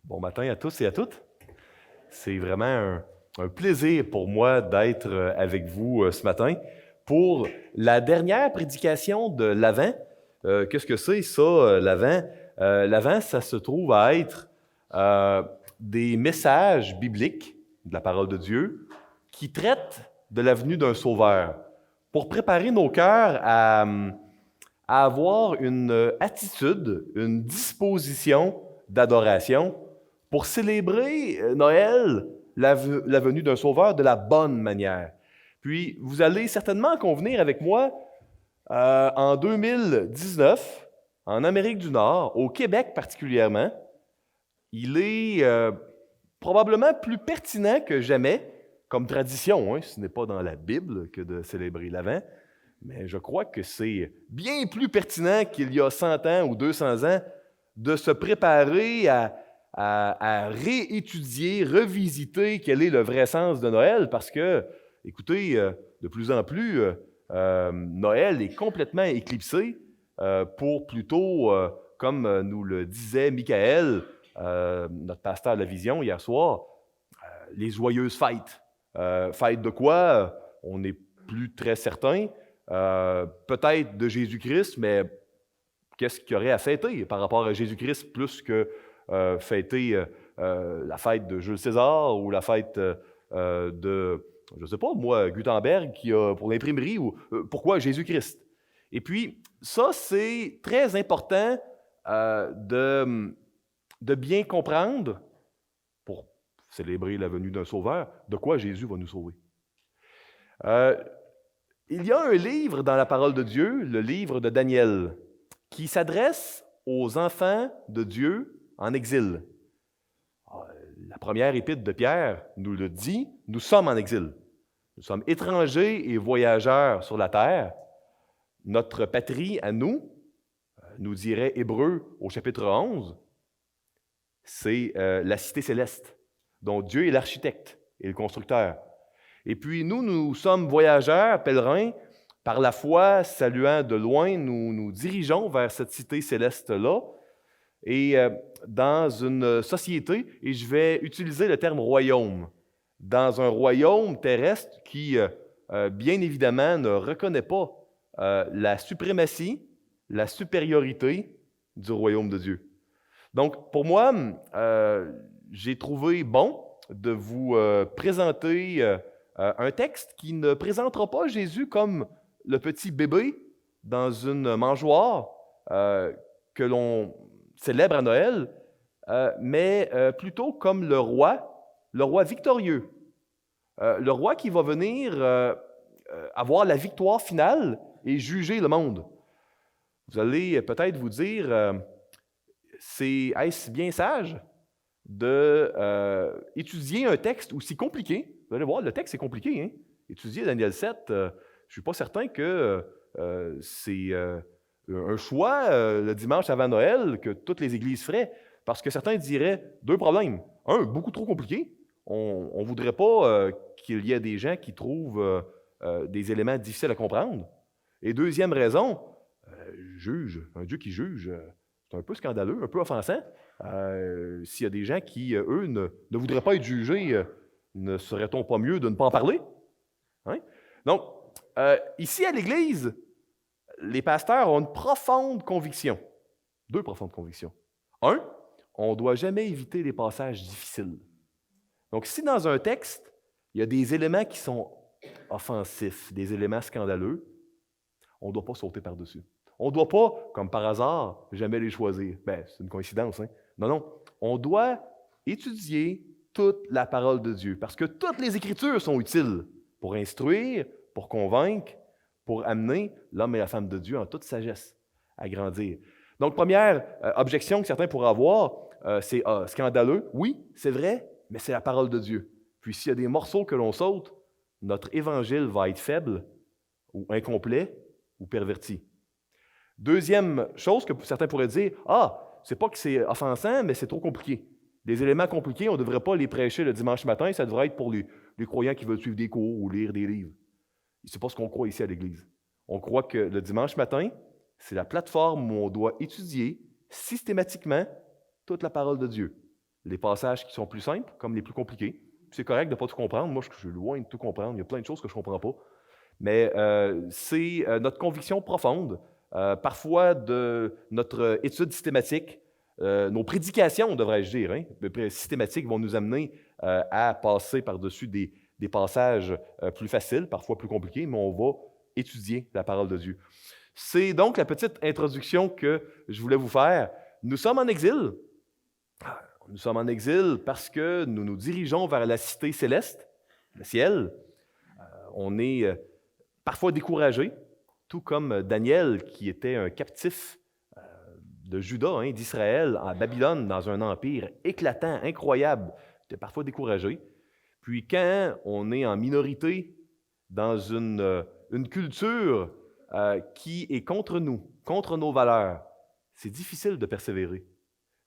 Bon matin à tous et à toutes. C'est vraiment un plaisir pour moi d'être avec vous ce matin pour la dernière prédication de l'Avent. Qu'est-ce que c'est ça, l'Avent? L'Avent, ça se trouve à être des messages bibliques de la parole de Dieu qui traitent de la venue d'un sauveur pour préparer nos cœurs à avoir une attitude, une disposition d'adoration pour célébrer Noël, la venue d'un sauveur de la bonne manière. Puis, vous allez certainement convenir avec moi, en 2019, en Amérique du Nord, au Québec particulièrement, il est probablement plus pertinent que jamais, comme tradition, ce n'est pas dans la Bible que de célébrer l'Avent, mais je crois que c'est bien plus pertinent qu'il y a 100 ans ou 200 ans de se préparer à réétudier, revisiter quel est le vrai sens de Noël, parce que, écoutez, de plus en plus, Noël est complètement éclipsé pour plutôt, comme nous le disait Michael, notre pasteur de la Vision hier soir, les joyeuses fêtes. Fêtes de quoi? On n'est plus très certain. Peut-être de Jésus-Christ, mais qu'est-ce qu'il y aurait à fêter par rapport à Jésus-Christ plus que fêter la fête de Jules César ou la fête de, je ne sais pas, moi, Gutenberg qui a pour l'imprimerie ou pourquoi Jésus-Christ? Et puis, ça, c'est très important de bien comprendre pour célébrer la venue d'un sauveur, de quoi Jésus va nous sauver. Il y a un livre dans la parole de Dieu, le livre de Daniel, qui s'adresse aux enfants de Dieu en exil. La première épître de Pierre nous le dit, nous sommes en exil. Nous sommes étrangers et voyageurs sur la terre. Notre patrie à nous, nous dirait Hébreux au chapitre 11, c'est la cité céleste, dont Dieu est l'architecte et le constructeur. Et puis nous sommes voyageurs, pèlerins, par la foi, saluant de loin, nous nous dirigeons vers cette cité céleste-là, et dans une société, et je vais utiliser le terme royaume, dans un royaume terrestre qui, bien évidemment, ne reconnaît pas la suprématie, la supériorité du royaume de Dieu. Donc, pour moi, j'ai trouvé bon de vous présenter un texte qui ne présentera pas Jésus comme le petit bébé dans une mangeoire que l'on célèbre à Noël, mais plutôt comme le roi victorieux, le roi qui va venir avoir la victoire finale et juger le monde. Vous allez peut-être vous dire, est-ce bien sage d'étudier un texte aussi compliqué? Vous allez voir, le texte est compliqué. Hein? Étudier Daniel 7, je ne suis pas certain que c'est un choix le dimanche avant Noël que toutes les églises feraient, parce que certains diraient deux problèmes. Un, beaucoup trop compliqué. On ne voudrait pas qu'il y ait des gens qui trouvent des éléments difficiles à comprendre. Et deuxième raison, un Dieu qui juge, c'est un peu scandaleux, un peu offensant. S'il y a des gens qui, eux, ne voudraient pas être jugés, ne serait-on pas mieux de ne pas en parler? Hein? Donc, ici à l'Église, les pasteurs ont une profonde conviction. Deux profondes convictions. Un, on ne doit jamais éviter les passages difficiles. Donc, si dans un texte, il y a des éléments qui sont offensifs, des éléments scandaleux, on ne doit pas sauter par-dessus. On ne doit pas, comme par hasard, jamais les choisir. C'est une coïncidence, hein? Non. On doit étudier toute la parole de Dieu, parce que toutes les Écritures sont utiles pour instruire, pour convaincre, pour amener l'homme et la femme de Dieu en toute sagesse à grandir. Donc, première objection que certains pourraient avoir, c'est scandaleux. Oui, c'est vrai, mais c'est la parole de Dieu. Puis s'il y a des morceaux que l'on saute, notre évangile va être faible ou incomplet ou perverti. Deuxième chose que certains pourraient dire, c'est pas que c'est offensant, mais c'est trop compliqué. Les éléments compliqués, on ne devrait pas les prêcher le dimanche matin, ça devrait être pour les croyants qui veulent suivre des cours ou lire des livres. Ce n'est pas ce qu'on croit ici à l'Église. On croit que le dimanche matin, c'est la plateforme où on doit étudier systématiquement toute la parole de Dieu. les passages qui sont plus simples comme les plus compliqués. C'est correct de ne pas tout comprendre. Moi, je suis loin de tout comprendre. Il y a plein de choses que je ne comprends pas. Mais c'est notre conviction profonde, parfois de notre étude systématique, nos prédications, devrais-je dire, systématiques vont nous amener à passer par-dessus des passages plus faciles, parfois plus compliqués, mais on va étudier la parole de Dieu. C'est donc la petite introduction que je voulais vous faire. Nous sommes en exil. Nous sommes en exil parce que nous nous dirigeons vers la cité céleste, le ciel. On est parfois découragé, tout comme Daniel, qui était un captif de Juda, d'Israël, en Babylone, dans un empire éclatant, incroyable, était parfois découragé. Puis quand on est en minorité dans une culture qui est contre nous, contre nos valeurs, c'est difficile de persévérer.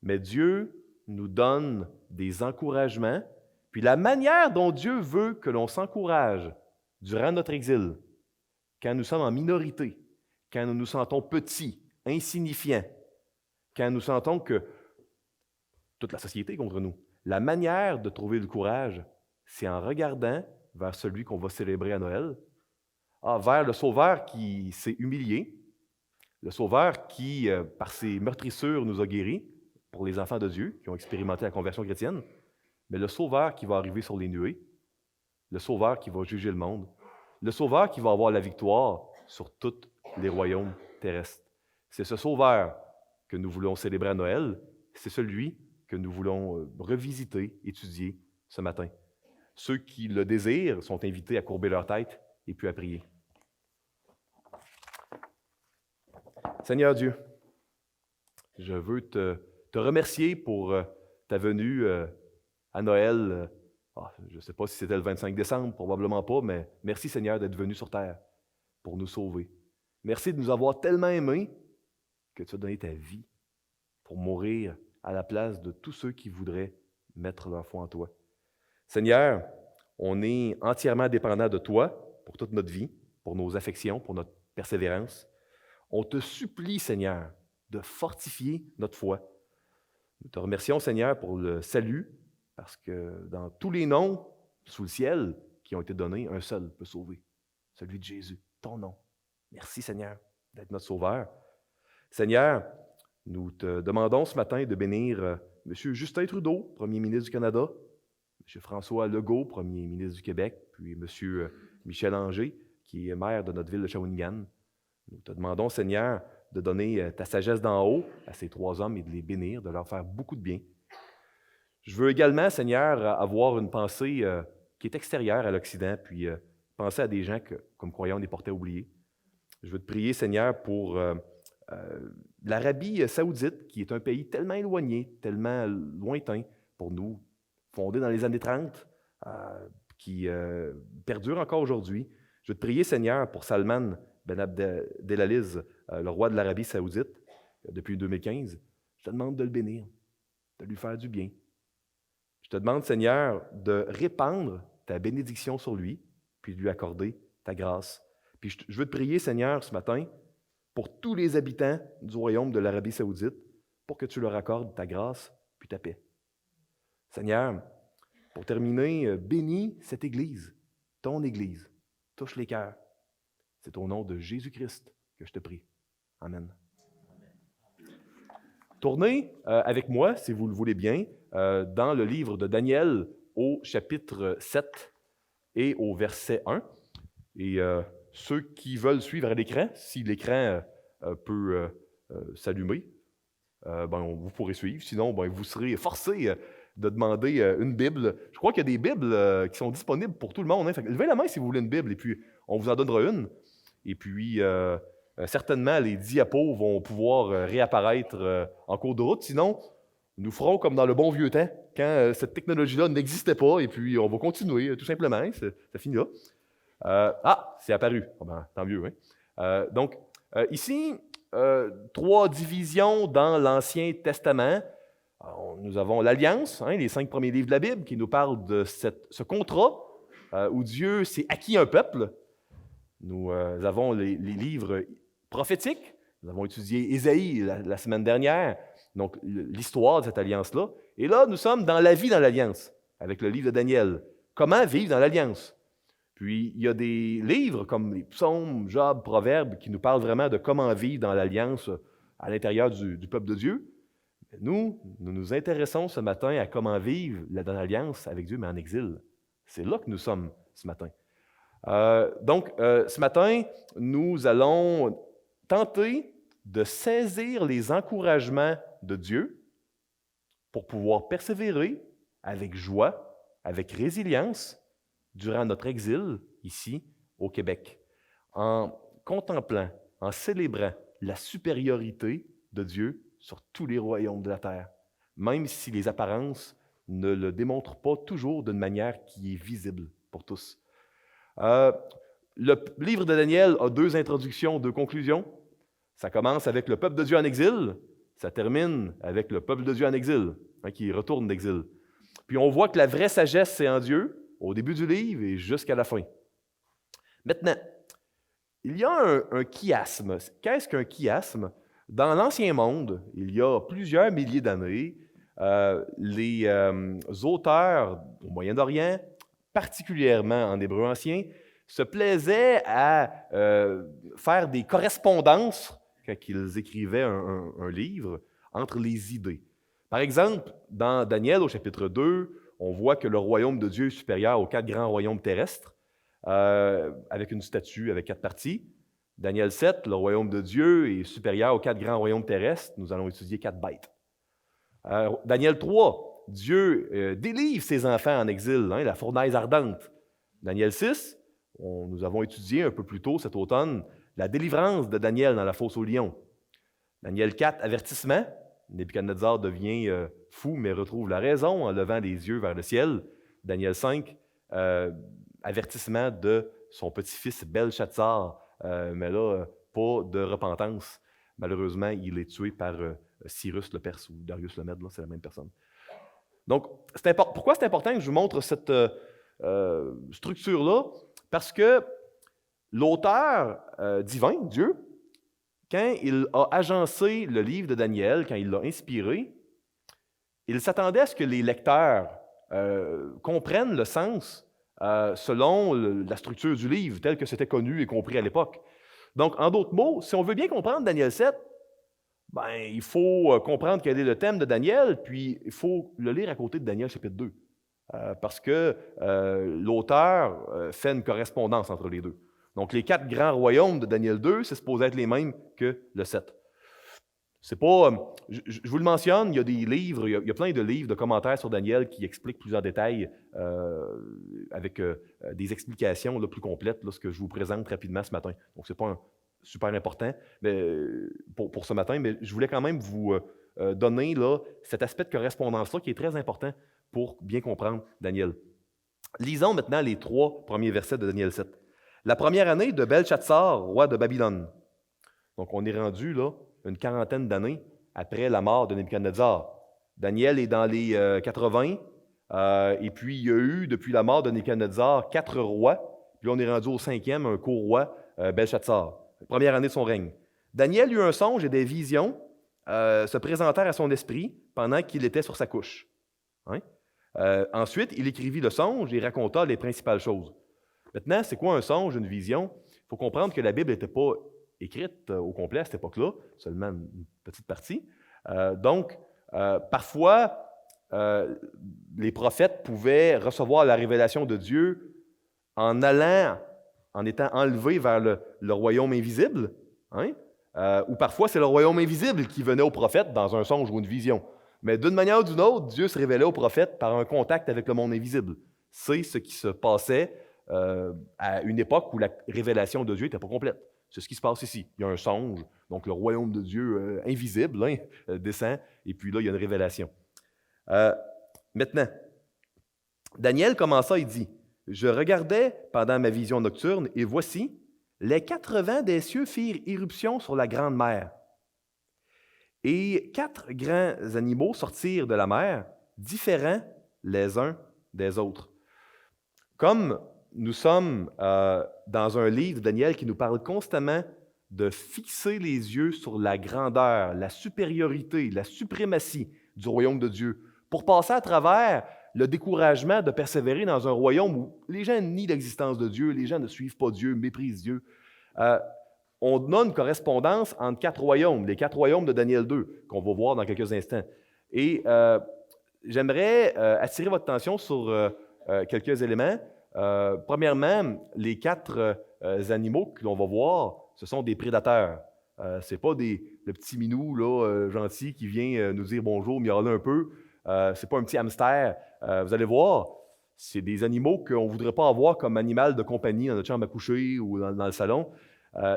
Mais Dieu nous donne des encouragements, puis la manière dont Dieu veut que l'on s'encourage durant notre exil, quand nous sommes en minorité, quand nous nous sentons petits, insignifiants, quand nous sentons que toute la société est contre nous, la manière de trouver le courage, c'est en regardant vers celui qu'on va célébrer à Noël, vers le Sauveur qui s'est humilié, le Sauveur qui, par ses meurtrissures, nous a guéris, pour les enfants de Dieu qui ont expérimenté la conversion chrétienne, mais le Sauveur qui va arriver sur les nuées, le Sauveur qui va juger le monde, le Sauveur qui va avoir la victoire sur tous les royaumes terrestres. C'est ce Sauveur que nous voulons célébrer à Noël, c'est celui que nous voulons revisiter, étudier ce matin. Ceux qui le désirent sont invités à courber leur tête et puis à prier. Seigneur Dieu, je veux te remercier pour ta venue à Noël. Je ne sais pas si c'était le 25 décembre, probablement pas, mais merci Seigneur d'être venu sur terre pour nous sauver. Merci de nous avoir tellement aimés que tu as donné ta vie pour mourir à la place de tous ceux qui voudraient mettre leur foi en toi. Seigneur, on est entièrement dépendant de toi pour toute notre vie, pour nos affections, pour notre persévérance. On te supplie, Seigneur, de fortifier notre foi. Nous te remercions, Seigneur, pour le salut, parce que dans tous les noms sous le ciel qui ont été donnés, un seul peut sauver, celui de Jésus, ton nom. Merci, Seigneur, d'être notre Sauveur. Seigneur, nous te demandons ce matin de bénir M. Justin Trudeau, premier ministre du Canada, M. François Legault, premier ministre du Québec, puis M. Michel Anger, qui est maire de notre ville de Shawinigan. Nous te demandons, Seigneur, de donner ta sagesse d'en haut à ces trois hommes et de les bénir, de leur faire beaucoup de bien. Je veux également, Seigneur, avoir une pensée qui est extérieure à l'Occident, puis penser à des gens que, comme croyants, on est portés à oublier. Je veux te prier, Seigneur, pour l'Arabie saoudite, qui est un pays tellement éloigné, tellement lointain pour nous, fondé dans les années 30, qui perdure encore aujourd'hui. Je veux te prier, Seigneur, pour Salman Ben Abdelaziz, le roi de l'Arabie saoudite, depuis 2015. Je te demande de le bénir, de lui faire du bien. Je te demande, Seigneur, de répandre ta bénédiction sur lui, puis de lui accorder ta grâce. Puis je veux te prier, Seigneur, ce matin, pour tous les habitants du royaume de l'Arabie saoudite, pour que tu leur accordes ta grâce puis ta paix. Seigneur, pour terminer, bénis cette Église, ton Église. Touche les cœurs. C'est au nom de Jésus-Christ que je te prie. Amen. Tournez avec moi, si vous le voulez bien, dans le livre de Daniel au chapitre 7 et au verset 1. Et ceux qui veulent suivre à l'écran, si l'écran peut s'allumer, vous pourrez suivre. Sinon, vous serez forcés de demander une Bible. Je crois qu'il y a des Bibles qui sont disponibles pour tout le monde. Fait que levez la main si vous voulez une Bible, et puis on vous en donnera une. Et puis, certainement, les diapos vont pouvoir réapparaître en cours de route. Sinon, nous ferons comme dans le bon vieux temps, quand cette technologie-là n'existait pas, et puis on va continuer, tout simplement. Ça finit là. C'est apparu. Tant mieux. Donc, ici, 3 divisions dans l'Ancien Testament. Nous avons l'Alliance, les 5 premiers livres de la Bible, qui nous parlent de ce contrat où Dieu s'est acquis un peuple. Nous avons les livres prophétiques. Nous avons étudié Ésaïe la semaine dernière. donc l'histoire de cette alliance-là. Et là, nous sommes dans la vie dans l'alliance, avec le livre de Daniel. Comment vivre dans l'alliance? Puis, il y a des livres comme les Psaumes, Job, Proverbes, qui nous parlent vraiment de comment vivre dans l'alliance à l'intérieur du peuple de Dieu. Nous nous intéressons ce matin à comment vivre dans l'alliance avec Dieu, mais en exil. C'est là que nous sommes ce matin. Donc, ce matin, nous allons tenter de saisir les encouragements de Dieu pour pouvoir persévérer avec joie, avec résilience, durant notre exil ici au Québec, en contemplant, en célébrant la supériorité de Dieu sur tous les royaumes de la terre, même si les apparences ne le démontrent pas toujours d'une manière qui est visible pour tous. Le livre de Daniel a 2 introductions, 2 conclusions. Ça commence avec le peuple de Dieu en exil, ça termine avec le peuple de Dieu en exil, qui retourne d'exil. Puis on voit que la vraie sagesse, c'est en Dieu, au début du livre et jusqu'à la fin. Maintenant, il y a un chiasme. Qu'est-ce qu'un chiasme? Dans l'Ancien Monde, il y a plusieurs milliers d'années, les auteurs au Moyen-Orient, particulièrement en hébreu ancien, se plaisaient à faire des correspondances quand ils écrivaient un livre entre les idées. Par exemple, dans Daniel, au chapitre 2, on voit que le royaume de Dieu est supérieur aux 4 grands royaumes terrestres, avec une statue avec 4 parties. Daniel 7, le royaume de Dieu est supérieur aux 4 grands royaumes terrestres. Nous allons étudier 4 bêtes. Daniel 3, Dieu délivre ses enfants en exil, la fournaise ardente. Daniel 6, nous avons étudié un peu plus tôt cet automne la délivrance de Daniel dans la fosse aux lions. Daniel 4, avertissement. Nebuchadnezzar devient fou, mais retrouve la raison en levant les yeux vers le ciel. Daniel 5, avertissement de son petit-fils Belshazzar, mais là, pas de repentance. Malheureusement, il est tué par Cyrus le Perse ou Darius le Mède, c'est la même personne. Donc, pourquoi c'est important que je vous montre cette structure-là? Parce que l'auteur divin, Dieu, quand il a agencé le livre de Daniel, quand il l'a inspiré, il s'attendait à ce que les lecteurs comprennent le sens selon la structure du livre, tel que c'était connu et compris à l'époque. Donc, en d'autres mots, si on veut bien comprendre Daniel 7, il faut comprendre quel est le thème de Daniel, puis il faut le lire à côté de Daniel chapitre 2, parce que l'auteur fait une correspondance entre les deux. Donc, les 4 grands royaumes de Daniel 2, c'est supposé être les mêmes que le 7. C'est pas, je vous le mentionne, il y a des livres, il y a plein de livres, de commentaires sur Daniel qui expliquent plusieurs détails avec des explications plus complètes, ce que je vous présente rapidement ce matin. Donc, ce n'est pas super important pour ce matin, mais je voulais quand même vous donner cet aspect de correspondance-là qui est très important pour bien comprendre Daniel. Lisons maintenant les 3 premiers versets de Daniel 7. La première année de Belshazzar, roi de Babylone. Donc, on est rendu une quarantaine d'années après la mort de Nebuchadnezzar. Daniel est dans les 80, et puis il y a eu, depuis la mort de Nebuchadnezzar, 4 rois, puis on est rendu au 5e, un co-roi, Belshazzar. Première année de son règne. Daniel eut un songe et des visions se présentèrent à son esprit pendant qu'il était sur sa couche. Ensuite, il écrivit le songe et raconta les principales choses. Maintenant, c'est quoi un songe, une vision? Il faut comprendre que la Bible n'était pas écrite au complet à cette époque-là, seulement une petite partie. Donc, parfois, les prophètes pouvaient recevoir la révélation de Dieu en étant enlevés vers le royaume invisible, ou parfois c'est le royaume invisible qui venait au prophète dans un songe ou une vision. Mais d'une manière ou d'une autre, Dieu se révélait au prophète par un contact avec le monde invisible. C'est ce qui se passait à une époque où la révélation de Dieu n'était pas complète. C'est ce qui se passe ici. Il y a un songe, donc le royaume de Dieu invisible descend, et puis là, il y a une révélation. Maintenant, Daniel commença et dit, « Je regardais pendant ma vision nocturne, et voici, les 4 vents des cieux firent irruption sur la grande mer. Et 4 grands animaux sortirent de la mer, différents les uns des autres. » Comme nous sommes dans un livre, Daniel, qui nous parle constamment de fixer les yeux sur la grandeur, la supériorité, la suprématie du royaume de Dieu, pour passer à travers le découragement de persévérer dans un royaume où les gens nient l'existence de Dieu, les gens ne suivent pas Dieu, méprisent Dieu. On a une correspondance entre 4 royaumes, les 4 royaumes de Daniel 2, qu'on va voir dans quelques instants. Et j'aimerais attirer votre attention sur quelques éléments. Premièrement, les 4 animaux que l'on va voir, ce sont des prédateurs. Ce n'est pas le petit minou là, gentil qui vient nous dire bonjour, miauler un peu. Ce n'est pas un petit hamster. Vous allez voir, c'est des animaux qu'on ne voudrait pas avoir comme animal de compagnie dans notre chambre à coucher ou dans le salon.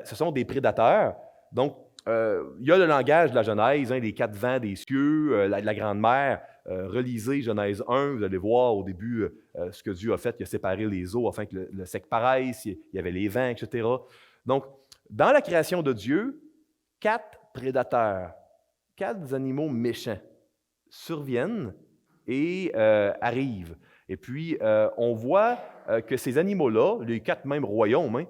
Ce sont des prédateurs. Donc, il y a le langage de la Genèse, les 4 vents des cieux, la grande mer. Relisez Genèse 1, vous allez voir au début ce que Dieu a fait, il a séparé les eaux afin que le sec paraisse, il y avait les vents, etc. Donc, dans la création de Dieu, 4 prédateurs, 4 animaux méchants surviennent et arrivent. Et puis, on voit que ces animaux-là, les 4 mêmes royaumes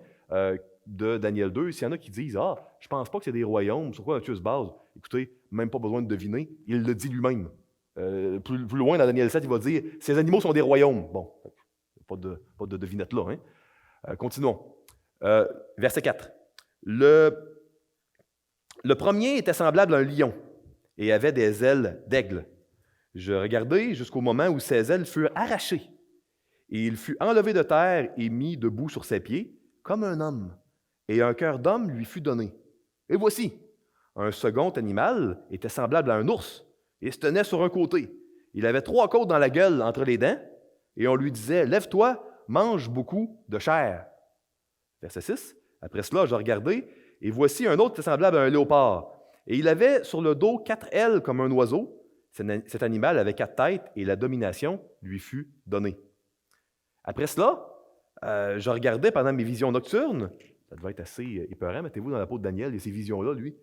de Daniel 2, s'il y en a qui disent « Ah, je ne pense pas que c'est des royaumes, sur quoi Dieu se base? » Écoutez, même pas besoin de deviner, il le dit lui-même. Plus loin, dans Daniel 7, il va dire « Ces animaux sont des royaumes. » Bon, pas de devinette là. Continuons. Verset 4. Le premier était semblable à un lion et avait des ailes d'aigle. Je regardai jusqu'au moment où ses ailes furent arrachées, et il fut enlevé de terre et mis debout sur ses pieds, comme un homme, et un cœur d'homme lui fut donné. Et voici, un second animal était semblable à un ours, et se tenait sur un côté. Il avait 3 côtes dans la gueule entre les dents, et on lui disait, « Lève-toi, mange beaucoup de chair. » Verset 6. Après cela, je regardai, et voici un autre semblable à un léopard. Et il avait sur le dos 4 ailes comme un oiseau. Cet animal avait 4 têtes, et la domination lui fut donnée. Après cela, je regardais pendant mes visions nocturnes. Ça devait être assez épeurant. Mettez-vous dans la peau de Daniel et ces visions-là, lui.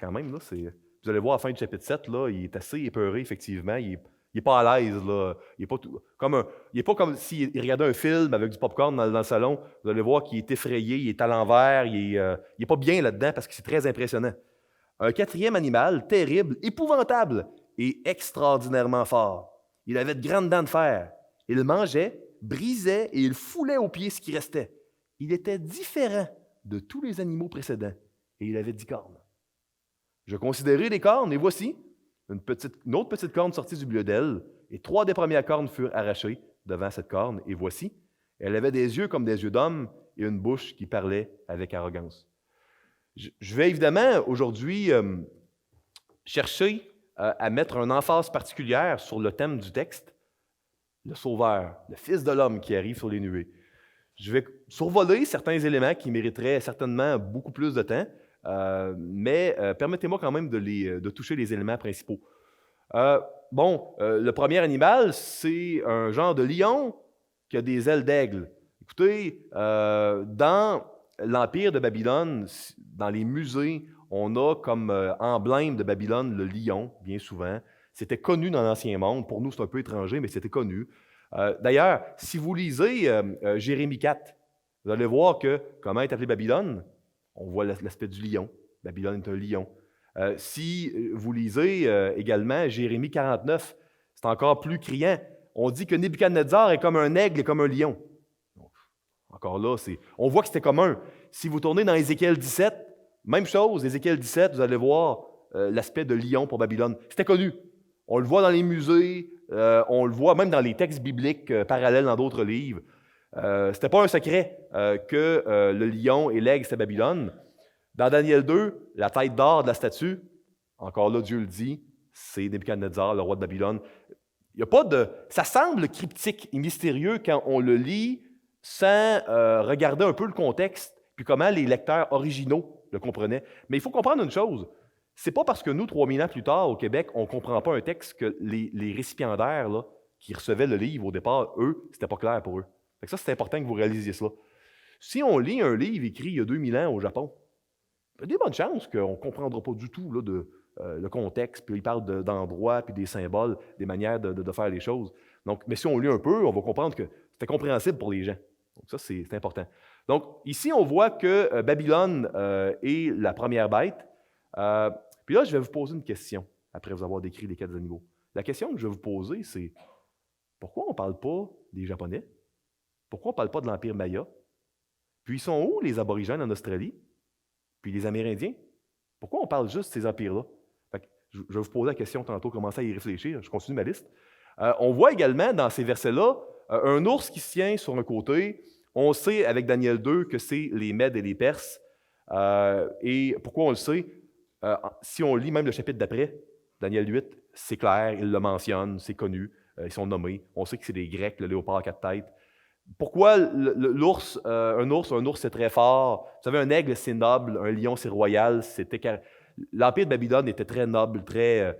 Quand même, là, vous allez voir à la fin du chapitre 7, là, il est assez épeuré, effectivement. Il n'est pas à l'aise. Là. Il n'est pas comme s'il regardait un film avec du popcorn dans le salon. Vous allez voir qu'il est effrayé, il est à l'envers, il n'est pas bien là-dedans parce que c'est très impressionnant. Un 4e animal, terrible, épouvantable et extraordinairement fort. Il avait de grandes dents de fer. Il mangeait, brisait et il foulait aux pieds ce qui restait. Il était différent de tous les animaux précédents et il avait 10 cornes. Je considérai les cornes et voici, une autre petite corne sortie du milieu d'elle et 3 des premières cornes furent arrachées devant cette corne et voici, elle avait des yeux comme des yeux d'homme et une bouche qui parlait avec arrogance. Je vais évidemment aujourd'hui chercher à mettre une emphase particulière sur le thème du texte, le Sauveur, le Fils de l'homme qui arrive sur les nuées. Je vais survoler certains éléments qui mériteraient certainement beaucoup plus de temps, mais permettez-moi quand même de toucher les éléments principaux. Le premier animal, c'est un genre de lion qui a des ailes d'aigle. Écoutez, dans l'Empire de Babylone, dans les musées, on a comme emblème de Babylone le lion, bien souvent. C'était connu dans l'Ancien Monde. Pour nous, c'est un peu étranger, mais c'était connu. D'ailleurs, si vous lisez Jérémie 4, vous allez voir que comment est appelée Babylone, on voit l'aspect du lion. Babylone est un lion. Si vous lisez également Jérémie 49, c'est encore plus criant. On dit que Nebuchadnezzar est comme un aigle et comme un lion. Donc, encore là, on voit que c'était commun. Si vous tournez dans Ézéchiel 17, même chose, Ézéchiel 17, vous allez voir l'aspect de lion pour Babylone. C'était connu. On le voit dans les musées, on le voit même dans les textes bibliques parallèles dans d'autres livres. C'était pas un secret que le lion et l'aigle, c'était Babylone. Dans Daniel 2, la tête d'or de la statue, encore là, Dieu le dit, c'est Nebuchadnezzar, le roi de Babylone. Il y a pas de... Ça semble cryptique et mystérieux quand on le lit sans regarder un peu le contexte puis comment les lecteurs originaux le comprenaient. Mais il faut comprendre une chose. C'est pas parce que nous, 3000 ans plus tard, au Québec, on ne comprend pas un texte que les récipiendaires là, qui recevaient le livre au départ, eux, c'était pas clair pour eux. Fait que ça, c'est important que vous réalisiez cela. Si on lit un livre écrit il y a 2000 ans au Japon, il y a des bonnes chances qu'on ne comprendra pas du tout là, le contexte, puis il parle d'endroits, puis des symboles, des manières de faire les choses. Donc, mais si on lit un peu, on va comprendre que c'était compréhensible pour les gens. Donc ça, c'est important. Donc, ici, on voit que Babylone est la première bête. Puis là, je vais vous poser une question, après vous avoir décrit les 4 animaux. La question que je vais vous poser, c'est pourquoi on ne parle pas des Japonais? Pourquoi on ne parle pas de l'Empire Maya? Puis ils sont où les aborigènes en Australie? Puis les Amérindiens? Pourquoi on parle juste de ces empires-là? Fait que je vais vous poser la question tantôt, commencer à y réfléchir. Je continue ma liste. On voit également dans ces versets-là un ours qui se tient sur un côté. On sait avec Daniel 2 que c'est les Mèdes et les Perses. Et pourquoi on le sait? Si on lit même le chapitre d'après, Daniel 8, c'est clair, il le mentionne, c'est connu, ils sont nommés. On sait que c'est des Grecs, le léopard à 4 têtes. Pourquoi l'ours, un ours, c'est très fort? Vous savez, un aigle, c'est noble, un lion, c'est royal. L'Empire de Babylone était très noble, très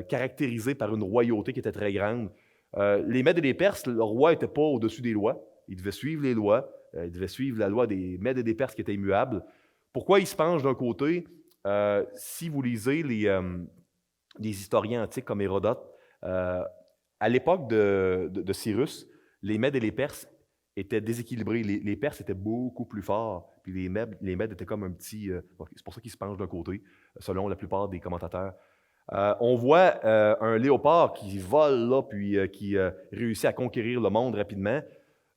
caractérisé par une royauté qui était très grande. Les Mèdes et les Perses, le roi n'était pas au-dessus des lois. Il devait suivre les lois. Il devait suivre la loi des Mèdes et des Perses qui était immuable. Pourquoi il se penche d'un côté? Si vous lisez les historiens antiques comme Hérodote, à l'époque de Cyrus, les Mèdes et les Perses étaient déséquilibrés. Les Perses étaient beaucoup plus forts, puis les Mèdes étaient comme un petit... c'est pour ça qu'ils se penchent d'un côté, selon la plupart des commentateurs. On voit un léopard qui vole là, puis qui réussit à conquérir le monde rapidement.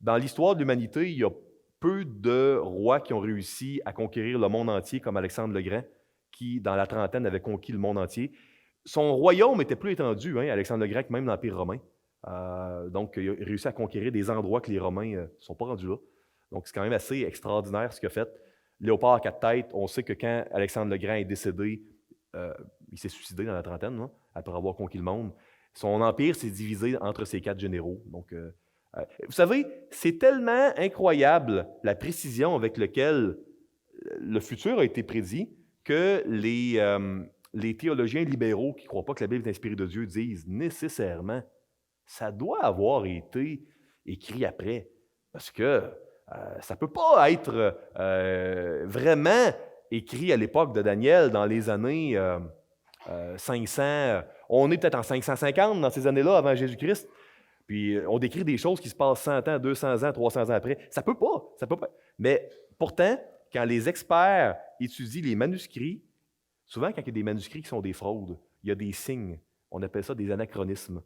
Dans l'histoire de l'humanité, il y a peu de rois qui ont réussi à conquérir le monde entier, comme Alexandre le Grand, qui, dans la trentaine, avait conquis le monde entier. Son royaume était plus étendu, Alexandre le Grand, que même l'Empire romain. Donc, il a réussi à conquérir des endroits que les Romains ne sont pas rendus là. Donc, c'est quand même assez extraordinaire ce qu'il a fait. Léopard à 4 têtes, on sait que quand Alexandre le Grand est décédé, il s'est suicidé dans la trentaine, après avoir conquis le monde. Son empire s'est divisé entre ses 4 généraux. Donc, vous savez, c'est tellement incroyable la précision avec laquelle le futur a été prédit que les théologiens libéraux qui ne croient pas que la Bible est inspirée de Dieu disent nécessairement ça doit avoir été écrit après. Parce que ça ne peut pas être vraiment écrit à l'époque de Daniel dans les années 500. On est peut-être en 550 dans ces années-là avant Jésus-Christ. Puis on décrit des choses qui se passent 100 ans, 200 ans, 300 ans après. Ça peut pas. Mais pourtant, quand les experts étudient les manuscrits, souvent quand il y a des manuscrits qui sont des fraudes, il y a des signes. On appelle ça des anachronismes.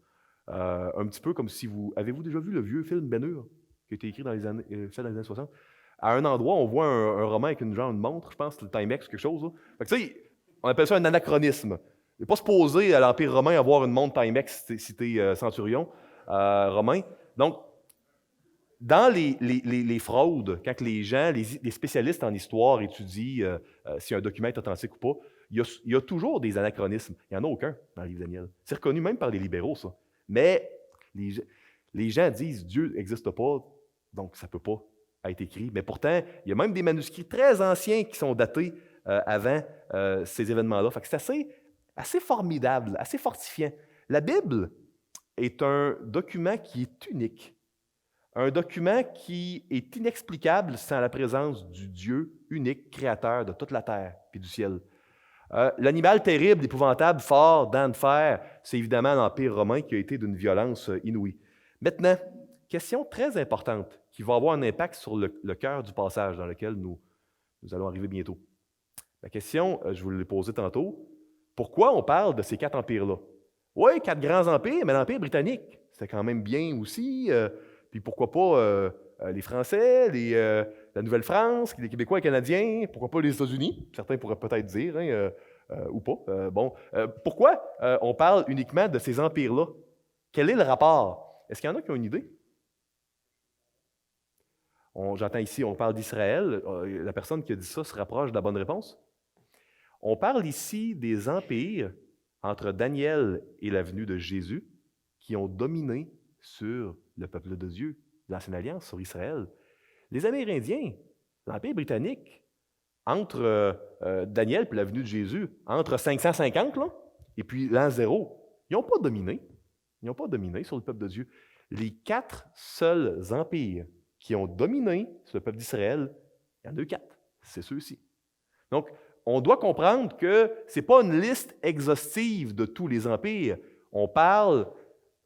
Un petit peu comme si avez-vous déjà vu le vieux film Ben-Hur qui a été écrit fait dans les années 60? À un endroit, on voit un roman avec une montre, je pense, le Timex, quelque chose. Là. Fait que, on appelle ça un anachronisme. Il n'est pas supposé à l'Empire romain avoir une montre Timex si tu es centurion romain. Donc, dans les fraudes, quand les gens, les spécialistes en histoire étudient si un document est authentique ou pas, il y a toujours des anachronismes. Il n'y en a aucun dans le livre de Daniel. C'est reconnu même par les libéraux, ça. Mais les gens disent Dieu n'existe pas, donc ça ne peut pas être écrit. Mais pourtant, il y a même des manuscrits très anciens qui sont datés avant ces événements-là. Fait que c'est assez formidable, assez fortifiant. La Bible est un document qui est unique, un document qui est inexplicable sans la présence du Dieu unique, créateur de toute la terre et du ciel. L'animal terrible, épouvantable, fort, dents de fer, c'est évidemment l'Empire romain qui a été d'une violence inouïe. Maintenant, question très importante qui va avoir un impact sur le cœur du passage dans lequel nous allons arriver bientôt. La question, je vous l'ai posée tantôt, pourquoi on parle de ces 4 empires-là? Oui, 4 grands empires, mais l'Empire britannique, c'était quand même bien aussi. Puis pourquoi pas les Français, la Nouvelle-France, les Québécois et les Canadiens, pourquoi pas les États-Unis? Certains pourraient peut-être dire, ou pas. Pourquoi on parle uniquement de ces empires-là? Quel est le rapport? Est-ce qu'il y en a qui ont une idée? J'entends ici, on parle d'Israël. La personne qui a dit ça se rapproche de la bonne réponse. On parle ici des empires entre Daniel et la venue de Jésus qui ont dominé sur le peuple de Dieu, l'Ancienne Alliance, sur Israël. Les Amérindiens, l'Empire britannique, entre Daniel et la venue de Jésus, entre 550 là, et puis l'an 0, ils n'ont pas dominé. Ils n'ont pas dominé sur le peuple de Dieu. Les 4 seuls empires qui ont dominé sur le peuple d'Israël, il y en a eu 4. C'est ceux-ci. Donc, on doit comprendre que ce n'est pas une liste exhaustive de tous les empires. On parle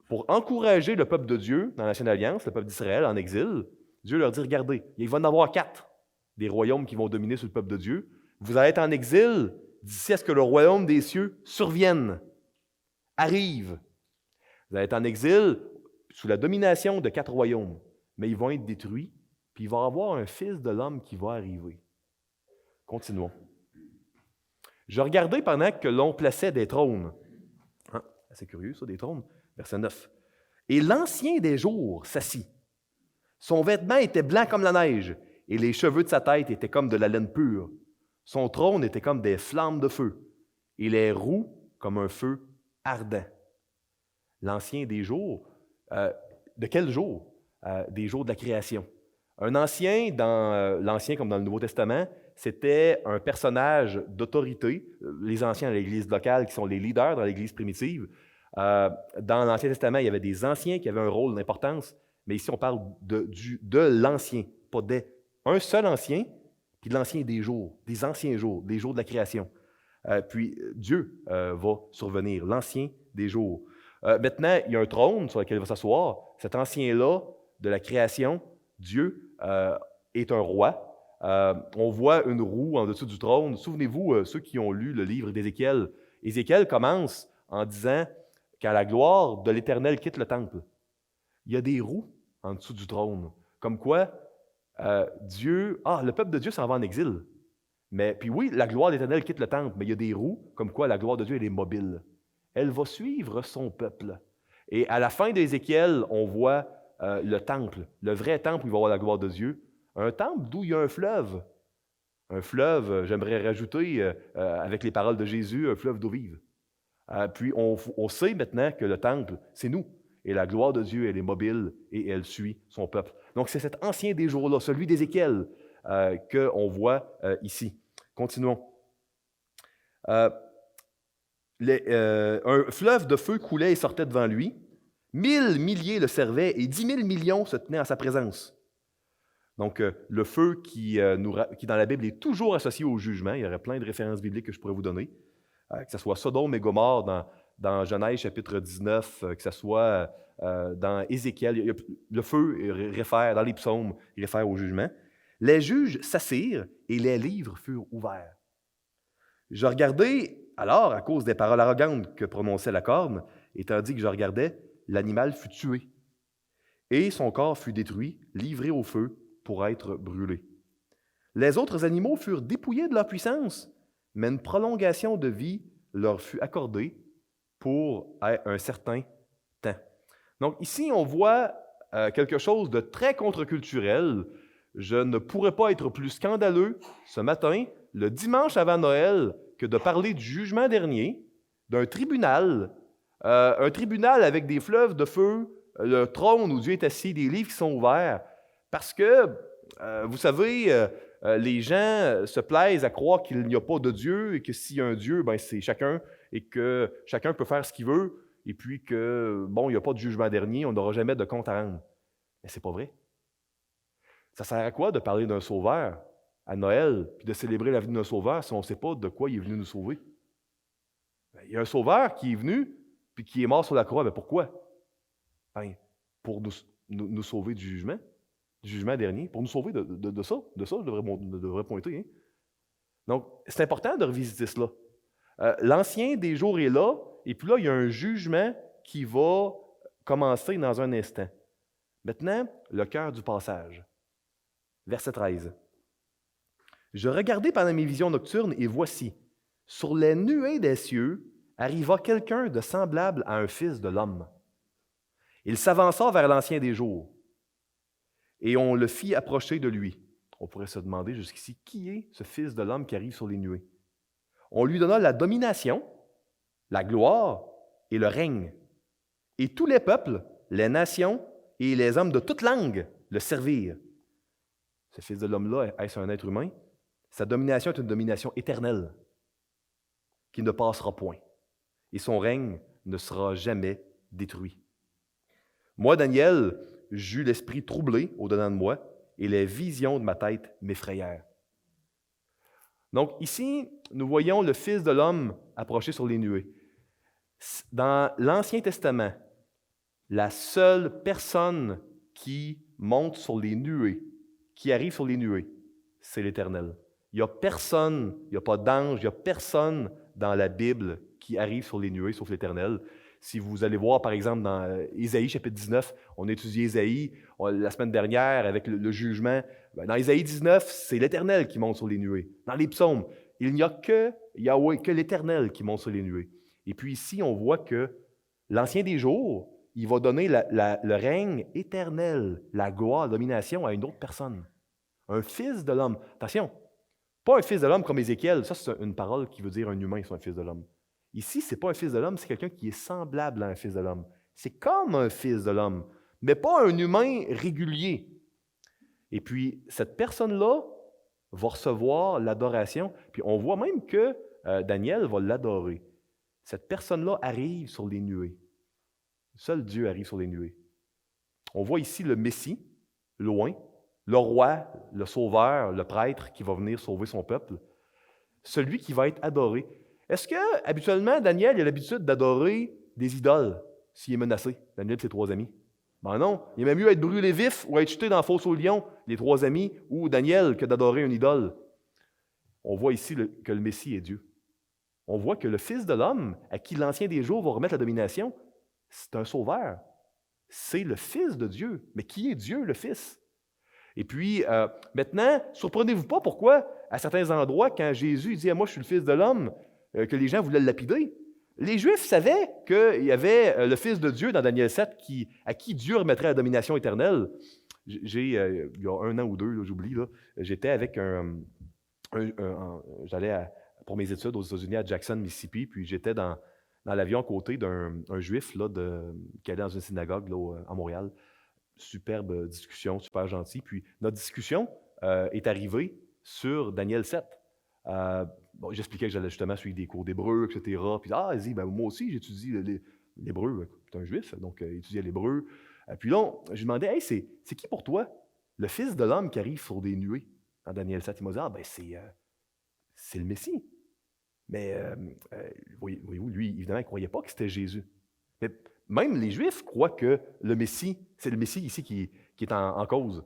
pour encourager le peuple de Dieu dans l'Ancienne Alliance, le peuple d'Israël en exil. Dieu leur dit, regardez, il va en avoir 4. des royaumes qui vont dominer sur le peuple de Dieu. Vous allez être en exil d'ici à ce que le royaume des cieux survienne, arrive. Vous allez être en exil sous la domination de 4 royaumes, mais ils vont être détruits, puis il va y avoir un fils de l'homme qui va arriver. Continuons. Je regardais pendant que l'on plaçait des trônes. Assez curieux, ça, des trônes. Verset 9. Et l'ancien des jours s'assit. Son vêtement était blanc comme la neige, et les cheveux de sa tête étaient comme de la laine pure. Son trône était comme des flammes de feu, et les roues comme un feu ardent. L'ancien des jours, de quel jour? Des jours de la création. Un ancien, dans l'Ancien comme dans le Nouveau Testament, c'était un personnage d'autorité. Les anciens à l'Église locale, qui sont les leaders dans l'Église primitive. Dans l'Ancien Testament, il y avait des anciens qui avaient un rôle d'importance, mais ici, on parle de l'ancien, pas des. Un seul ancien, puis de l'ancien des jours, des anciens jours, des jours de la création. Puis Dieu va survenir, l'ancien des jours. Maintenant, il y a un trône sur lequel il va s'asseoir. Cet ancien-là de la création, Dieu, est un roi. On voit une roue en dessous du trône. Souvenez-vous, ceux qui ont lu le livre d'Ézéchiel, Ézéchiel commence en disant « Quand la gloire de l'Éternel quitte le temple », il y a des roues en dessous du trône. Comme quoi, le peuple de Dieu s'en va en exil. Puis oui, la gloire de l'Éternel quitte le temple, mais il y a des roues, comme quoi la gloire de Dieu, elle est mobile. Elle va suivre son peuple. Et à la fin d'Ézéchiel, on voit le temple, le vrai temple où il va y avoir la gloire de Dieu. Un temple d'où il y a un fleuve. Un fleuve, j'aimerais rajouter, avec les paroles de Jésus, un fleuve d'eau vive. Puis on sait maintenant que le temple, c'est nous. Et la gloire de Dieu, elle est mobile et elle suit son peuple. Donc c'est cet ancien des jours-là, celui d'Ézéchiel, qu'on voit ici. Continuons. Un fleuve de feu coulait et sortait devant lui. 1000 milliers le servaient et 10 000 millions se tenaient en sa présence. Donc, le feu qui, dans la Bible, est toujours associé au jugement. Il y aurait plein de références bibliques que je pourrais vous donner. Que ce soit Sodome et Gomorrhe dans Genèse chapitre 19, que ce soit dans Ézéchiel. Le feu réfère, dans les psaumes, il réfère au jugement. Les juges s'assirent et les livres furent ouverts. Je regardais, alors, à cause des paroles arrogantes que prononçait la corne, et tandis que je regardais, l'animal fut tué. Et son corps fut détruit, livré au feu pour être brûlé. Les autres animaux furent dépouillés de leur puissance, mais une prolongation de vie leur fut accordée pour un certain temps. Donc ici, on voit quelque chose de très contre-culturel. Je ne pourrais pas être plus scandaleux ce matin, le dimanche avant Noël, que de parler du jugement dernier, d'un tribunal, un tribunal avec des fleuves de feu, le trône où Dieu est assis, des livres qui sont ouverts, parce que, vous savez, les gens se plaisent à croire qu'il n'y a pas de Dieu et que s'il y a un Dieu, ben c'est chacun et que chacun peut faire ce qu'il veut et puis que, bon, il n'y a pas de jugement dernier, on n'aura jamais de compte à rendre. Mais c'est pas vrai. Ça sert à quoi de parler d'un sauveur à Noël puis de célébrer la venue d'un sauveur si on ne sait pas de quoi il est venu nous sauver? Ben, il y a un sauveur qui est venu puis qui est mort sur la croix. Ben pourquoi? Ben, pour nous sauver du jugement dernier, pour nous sauver de ça. De ça, je devrais pointer. Hein? Donc, c'est important de revisiter cela. L'ancien des jours est là, et puis là, il y a un jugement qui va commencer dans un instant. Maintenant, le cœur du passage. Verset 13. Je regardais pendant mes visions nocturnes, et voici, sur les nuées des cieux, arriva quelqu'un de semblable à un fils de l'homme. Il s'avança vers l'ancien des jours, et on le fit approcher de lui. On pourrait se demander jusqu'ici, qui est ce fils de l'homme qui arrive sur les nuées? On lui donna la domination, la gloire et le règne. Et tous les peuples, les nations et les hommes de toute langue le servirent. Ce fils de l'homme-là, est-ce un être humain? Sa domination est une domination éternelle qui ne passera point. Et son règne ne sera jamais détruit. Moi, Daniel, j'eus l'esprit troublé au-dedans de moi, et les visions de ma tête m'effrayèrent. Donc ici, nous voyons le Fils de l'homme approcher sur les nuées. Dans l'Ancien Testament, la seule personne qui monte sur les nuées, qui arrive sur les nuées, c'est l'Éternel. Il n'y a personne, il n'y a pas d'ange, il n'y a personne dans la Bible qui arrive sur les nuées, sauf l'Éternel. Si vous allez voir, par exemple, dans Ésaïe chapitre 19, on a étudié Ésaïe la semaine dernière avec le jugement. Dans Ésaïe 19, c'est l'Éternel qui monte sur les nuées. Dans les psaumes, il n'y a que Yahweh, que l'Éternel qui monte sur les nuées. Et puis ici, on voit que l'Ancien des jours, il va donner le règne éternel, la gloire, la domination à une autre personne. Un fils de l'homme. Attention, pas un fils de l'homme comme Ézéchiel. Ça, c'est une parole qui veut dire un humain, c'est un fils de l'homme. Ici, ce n'est pas un fils de l'homme, c'est quelqu'un qui est semblable à un fils de l'homme. C'est comme un fils de l'homme, mais pas un humain régulier. Et puis, cette personne-là va recevoir l'adoration. Puis, on voit même que Daniel va l'adorer. Cette personne-là arrive sur les nuées. Seul Dieu arrive sur les nuées. On voit ici le Messie, loin, le roi, le sauveur, le prêtre qui va venir sauver son peuple, celui qui va être adoré. Est-ce que, habituellement, Daniel a l'habitude d'adorer des idoles s'il est menacé? Daniel et ses 3 amis. Ben non, il aimait mieux être brûlé vif ou être jeté dans la fosse aux lions, les 3 amis, ou Daniel, que d'adorer une idole. On voit ici que le Messie est Dieu. On voit que le Fils de l'homme, à qui l'Ancien des jours va remettre la domination, c'est un sauveur. C'est le Fils de Dieu. Mais qui est Dieu, le Fils? Et puis, maintenant, surprenez-vous pas pourquoi, à certains endroits, quand Jésus dit « Moi, je suis le Fils de l'homme », que les gens voulaient le lapider. Les Juifs savaient qu'il y avait le Fils de Dieu dans Daniel 7 à qui Dieu remettrait la domination éternelle. Il y a 1 an ou 2, là, j'oublie, là, j'étais avec j'allais pour mes études aux États-Unis à Jackson, Mississippi, puis j'étais dans l'avion à côté d'un Juif là, qui allait dans une synagogue là, à Montréal. Superbe discussion, super gentil. Puis notre discussion est arrivée sur Daniel 7. J'expliquais que j'allais justement suivre des cours d'hébreu, etc. Puis, vas-y, moi aussi, j'étudie l'hébreu. Tu es un juif, donc étudier l'hébreu. Puis là, je lui demandais, hey, c'est qui pour toi le Fils de l'homme qui arrive sur des nuées dans Daniel 7? Il m'a dit, c'est le Messie. Mais, voyez-vous, lui, évidemment, il ne croyait pas que c'était Jésus. Mais même les Juifs croient que le Messie, c'est le Messie ici qui est en cause.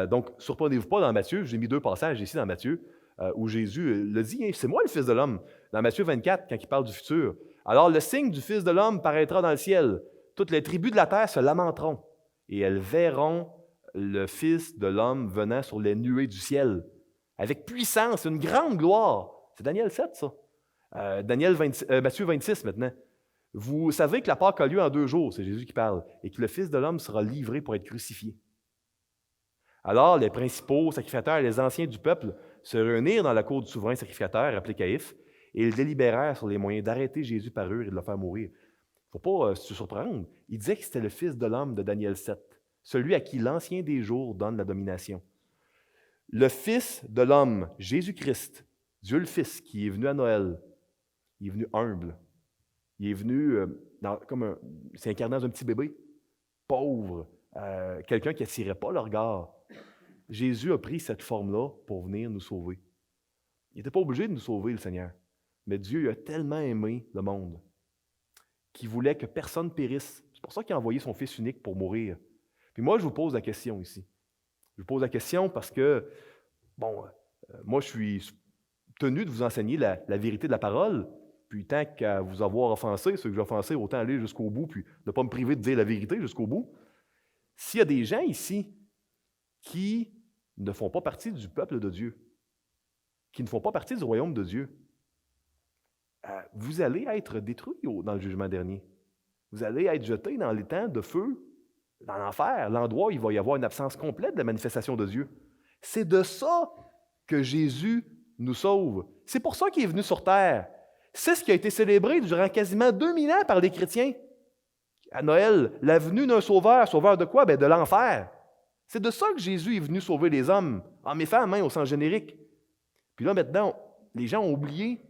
Donc, surprenez-vous pas dans Matthieu, j'ai mis 2 passages ici dans Matthieu, où Jésus le dit, c'est moi le Fils de l'homme. Dans Matthieu 24, quand il parle du futur. Alors, le signe du Fils de l'homme paraîtra dans le ciel. Toutes les tribus de la terre se lamenteront, et elles verront le Fils de l'homme venant sur les nuées du ciel, avec puissance, une grande gloire. C'est Daniel 7, ça. Matthieu 26, maintenant. Vous savez que la Pâque a lieu en 2 jours, c'est Jésus qui parle, et que le Fils de l'homme sera livré pour être crucifié. Alors, les principaux sacrificateurs et les anciens du peuple se réunirent dans la cour du souverain sacrificateur, appelé Caïphe, et ils délibérèrent sur les moyens d'arrêter Jésus par eux et de le faire mourir. Il ne faut pas se surprendre. Il disait que c'était le Fils de l'homme de Daniel 7, celui à qui l'Ancien des jours donne la domination. Le Fils de l'homme, Jésus-Christ, Dieu le Fils, qui est venu à Noël, il est venu humble. Il est venu s'est incarné dans un petit bébé, pauvre, quelqu'un qui n'attirait pas le regard. Jésus a pris cette forme-là pour venir nous sauver. Il n'était pas obligé de nous sauver, le Seigneur. Mais Dieu a tellement aimé le monde qu'il voulait que personne périsse. C'est pour ça qu'il a envoyé son Fils unique pour mourir. Puis moi, je vous pose la question ici. Je vous pose la question parce que, moi, je suis tenu de vous enseigner la vérité de la parole. Puis tant qu'à vous avoir offensé, ceux que j'ai offensés, autant aller jusqu'au bout, puis ne pas me priver de dire la vérité jusqu'au bout. S'il y a des gens ici qui ne font pas partie du peuple de Dieu, qui ne font pas partie du royaume de Dieu, vous allez être détruits dans le jugement dernier. Vous allez être jetés dans les temps de feu, dans l'enfer, l'endroit où il va y avoir une absence complète de la manifestation de Dieu. C'est de ça que Jésus nous sauve. C'est pour ça qu'il est venu sur terre. C'est ce qui a été célébré durant quasiment 2000 ans par les chrétiens. À Noël, la venue d'un sauveur. Sauveur de quoi? De l'enfer. C'est de ça que Jésus est venu sauver les hommes, en mettant la main au sens générique. Puis là, maintenant, les gens ont oublié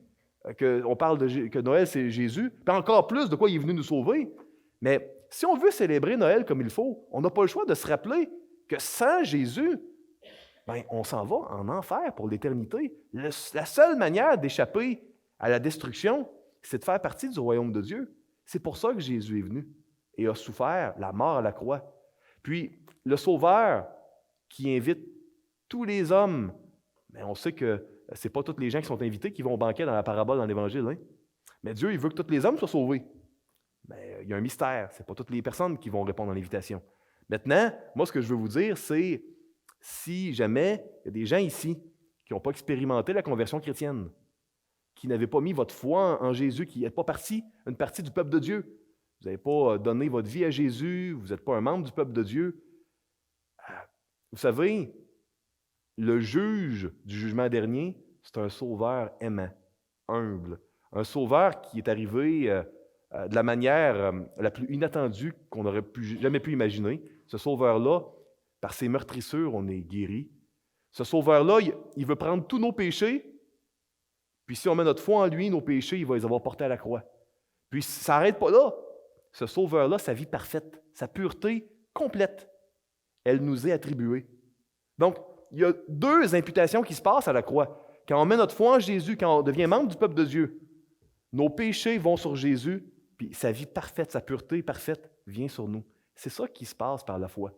qu'on parle que Noël, c'est Jésus, puis encore plus de quoi il est venu nous sauver. Mais si on veut célébrer Noël comme il faut, on n'a pas le choix de se rappeler que sans Jésus, on s'en va en enfer pour l'éternité. La seule manière d'échapper à la destruction, c'est de faire partie du royaume de Dieu. C'est pour ça que Jésus est venu et a souffert la mort à la croix. Puis, le Sauveur qui invite tous les hommes Mais on sait que ce n'est pas tous les gens qui sont invités qui vont au banquet dans la parabole dans l'Évangile. Hein? Mais Dieu, il veut que tous les hommes soient sauvés. Mais il y a un mystère. Ce n'est pas toutes les personnes qui vont répondre à l'invitation. Maintenant, moi, ce que je veux vous dire, c'est si jamais il y a des gens ici qui n'ont pas expérimenté la conversion chrétienne, qui n'avaient pas mis votre foi en Jésus, qui n'êtes pas une partie du peuple de Dieu, vous n'avez pas donné votre vie à Jésus, vous n'êtes pas un membre du peuple de Dieu, vous savez, le juge du jugement dernier, c'est un sauveur aimant, humble, un sauveur qui est arrivé de la manière la plus inattendue qu'on n'aurait jamais pu imaginer. Ce sauveur-là, par ses meurtrissures, on est guéri. Ce sauveur-là, il veut prendre tous nos péchés, puis si on met notre foi en lui, nos péchés, il va les avoir portés à la croix. Puis ça n'arrête pas là. Ce sauveur-là, sa vie parfaite, sa pureté complète, elle nous est attribuée. Donc, il y a deux imputations qui se passent à la croix. Quand on met notre foi en Jésus, quand on devient membre du peuple de Dieu, nos péchés vont sur Jésus, puis sa vie parfaite, sa pureté parfaite vient sur nous. C'est ça qui se passe par la foi.